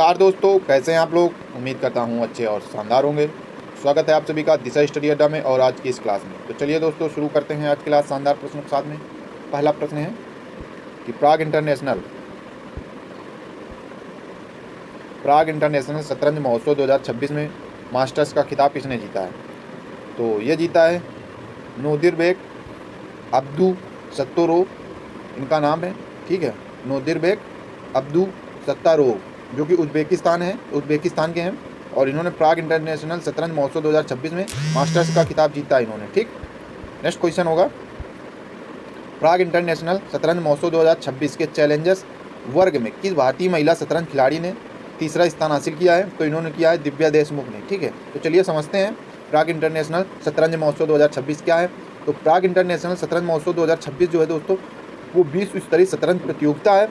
नमस्कार दोस्तों, कैसे हैं आप लोग। उम्मीद करता हूं अच्छे और शानदार होंगे। स्वागत है आप सभी का दिशा स्टडी अड्डा में और आज की इस क्लास में। तो चलिए दोस्तों शुरू करते हैं आज की क्लास शानदार प्रश्नों के साथ में। पहला प्रश्न है कि प्राग इंटरनेशनल शतरंज महोत्सव 2026 में मास्टर्स का खिताब किसने जीता है। तो ये जीता है नोदिरबेक अब्दू सत्तारोव, इनका नाम है। ठीक है, नोदिरबेक अब्दू सत्तारोव, जो कि उज्बेकिस्तान के हैं और इन्होंने प्राग इंटरनेशनल शतरंज महोत्सव 2026 में मास्टर्स का खिताब जीता इन्होंने। ठीक, नेक्स्ट क्वेश्चन होगा, प्राग इंटरनेशनल शतरंज महोत्सव 2026 के चैलेंजर्स वर्ग में किस भारतीय महिला शतरंज खिलाड़ी ने तीसरा स्थान हासिल किया है। तो इन्होंने किया है दिव्या देशमुख ने। ठीक है, तो चलिए समझते हैं प्राग इंटरनेशनल शतरंज महोत्सव 2026 क्या है। तो प्राग इंटरनेशनल शतरंज महोत्सव 2026 जो है दोस्तों, वो विश्व स्तरीय शतरंज प्रतियोगिता है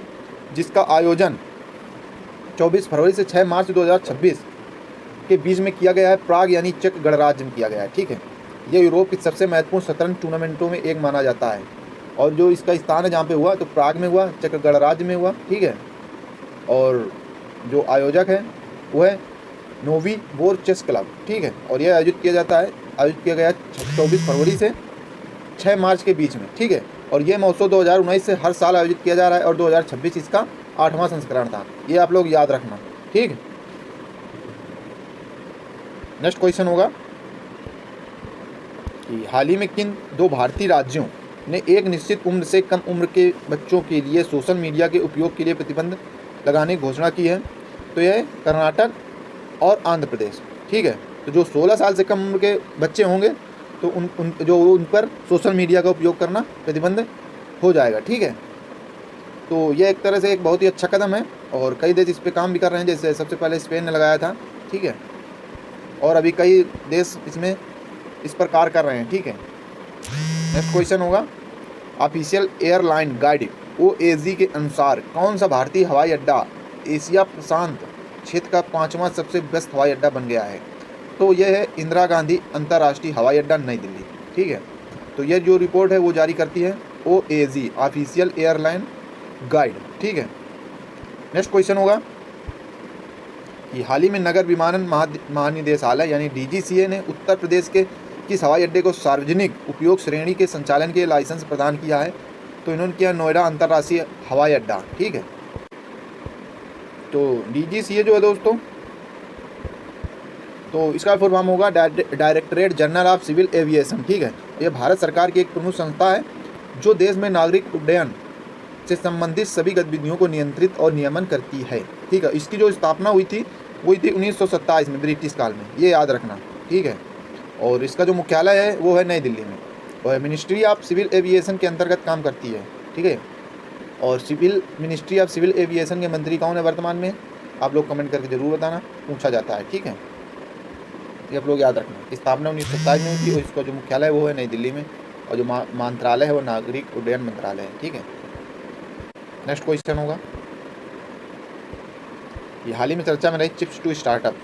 जिसका आयोजन 24 फरवरी से 6 मार्च 2026 के बीच में किया गया है। प्राग यानी चेक गणराज्य में किया गया है। ठीक है, ये यूरोप की सबसे महत्वपूर्ण शतरंज टूर्नामेंटों में एक माना जाता है और जो इसका स्थान है जहाँ पे हुआ, तो प्राग में हुआ, चेक गणराज्य में हुआ। ठीक है, और जो आयोजक है वो है नोवी वोर चेस क्लब। ठीक है, और यह आयोजित किया गया 24 फरवरी से 6 मार्च के बीच में। ठीक है, और यह महोत्सव 2019 से हर साल आयोजित किया जा रहा है और 2026 इसका 8वां संस्करण था। ये आप लोग याद रखना। ठीक, नेक्स्ट क्वेश्चन होगा कि हाल ही में किन दो भारतीय राज्यों ने एक निश्चित उम्र से कम उम्र के बच्चों के लिए सोशल मीडिया के उपयोग के लिए प्रतिबंध लगाने की घोषणा की है। तो यह कर्नाटक और आंध्र प्रदेश। ठीक है, तो जो 16 साल से कम उम्र के बच्चे होंगे तो उन पर सोशल मीडिया का उपयोग करना प्रतिबंध हो जाएगा। ठीक है, तो यह एक तरह से एक बहुत ही अच्छा कदम है और कई देश इस पे काम भी कर रहे हैं, जैसे सबसे पहले स्पेन ने लगाया था। ठीक है, और अभी कई देश इस पर कार्य कर रहे हैं। ठीक है, नेक्स्ट क्वेश्चन होगा, ऑफिशियल एयरलाइन गाइड OAG के अनुसार कौन सा भारतीय हवाई अड्डा एशिया प्रशांत क्षेत्र का 5वां सबसे व्यस्त हवाई अड्डा बन गया है। तो यह है इंदिरा गांधी अंतर्राष्ट्रीय हवाई अड्डा नई दिल्ली। ठीक है, तो यह जो रिपोर्ट है वो जारी करती है OAG, ऑफिशियल एयरलाइन गाइड। ठीक है, नेक्स्ट क्वेश्चन होगा कि हाल ही में नगर विमानन महानिदेशालय यानी DGCA ने उत्तर प्रदेश के किस हवाई अड्डे को सार्वजनिक उपयोग श्रेणी के संचालन के लाइसेंस प्रदान किया है। तो इन्होंने किया नोएडा अंतर्राष्ट्रीय हवाई अड्डा। ठीक है, तो DGCA जो है दोस्तों, तो इसका फुल फॉर्म होगा directorate general of civil aviation. ठीक है, यह भारत सरकार की एक प्रमुख संस्था है जो देश में नागरिक उड्डयन से संबंधित सभी गतिविधियों को नियंत्रित और नियमन करती है। ठीक है, इसकी जो स्थापना हुई थी 1927 में, ब्रिटिश काल में, ये याद रखना। ठीक है, और इसका जो मुख्यालय है वो है नई दिल्ली में और मिनिस्ट्री ऑफ सिविल एविएशन के अंतर्गत काम करती है। ठीक है, और मिनिस्ट्री ऑफ सिविल एविएशन के मंत्री कौन है वर्तमान में, आप लोग कमेंट करके जरूर बताना, पूछा जाता है। ठीक है, ये आप लोग याद रखना। स्थापना 1927 में हुई थी और इसका जो मुख्यालय है वो है नई दिल्ली में और जो मंत्रालय है वो नागरिक उड्डयन मंत्रालय है। ठीक है, नेक्स्ट क्वेश्चन होगा, ये हाल ही में चर्चा में रही चिप्स टू स्टार्टअप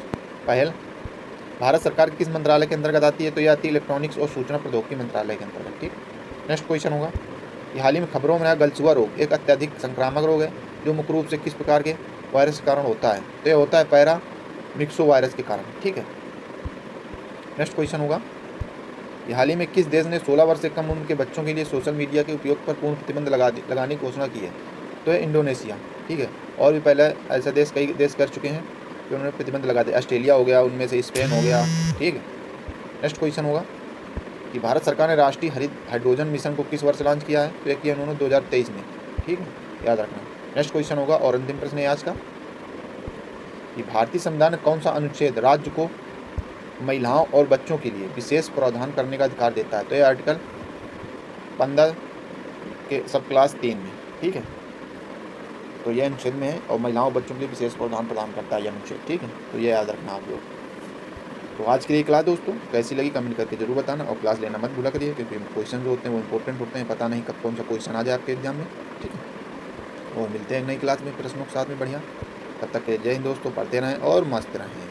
पहल भारत सरकार किस मंत्रालय के अंतर्गत आती है। तो यह आती है इलेक्ट्रॉनिक्स और सूचना प्रौद्योगिकी मंत्रालय के अंतर्गत। ठीक, नेक्स्ट क्वेश्चन होगा, ये हाल ही में खबरों में आया गलछुआ रोग एक अत्यधिक संक्रामक रोग है जो मुख्य रूप से किस प्रकार के वायरस के कारण होता है। तो यह होता है पैरा मिक्सो वायरस के कारण। ठीक है, नेक्स्ट क्वेश्चन होगा, ये हाल ही में किस देश ने 16 वर्ष से कम उम्र के बच्चों के लिए सोशल मीडिया के उपयोग पर पूर्ण प्रतिबंध लगाने की घोषणा की है। तो है इंडोनेशिया। ठीक है, और भी पहले ऐसा कई देश कर चुके हैं कि उन्होंने प्रतिबंध लगा दिया। ऑस्ट्रेलिया हो गया, उनमें से स्पेन हो गया। ठीक है, नेक्स्ट क्वेश्चन होगा कि भारत सरकार ने राष्ट्रीय हरित हाइड्रोजन मिशन को किस वर्ष लॉन्च किया है। तो यह किया उन्होंने 2023 में। ठीक है, याद रखना। नेक्स्ट क्वेश्चन होगा और अंतिम प्रश्न है आज का कि भारतीय संविधान में कौन सा अनुच्छेद राज्य को महिलाओं और बच्चों के लिए विशेष प्रावधान करने का अधिकार देता है। तो यह आर्टिकल 15 के सब क्लास 3 में। ठीक है, तो यह अनुच्छेद में है और महिलाओं और बच्चों के लिए विशेष प्रावधान प्रदान करता है यह अनुच्छेद। ठीक है, तो यह याद रखना आप लोग। तो आज के लिए क्लास दोस्तों कैसी लगी कमेंट करके जरूर बताना और क्लास लेना मत भूला करिए, क्योंकि क्वेश्चन जो होते हैं वो इंपॉर्टेंट होते हैं, पता नहीं कब कौन सा क्वेश्चन आ जाए आपके एग्जाम में। ठीक है, और मिलते हैं नई क्लास में प्रश्नों के साथ में बढ़िया। तब तक के लिए जय हिंद दोस्तों, पढ़ते रहें और मस्त रहें।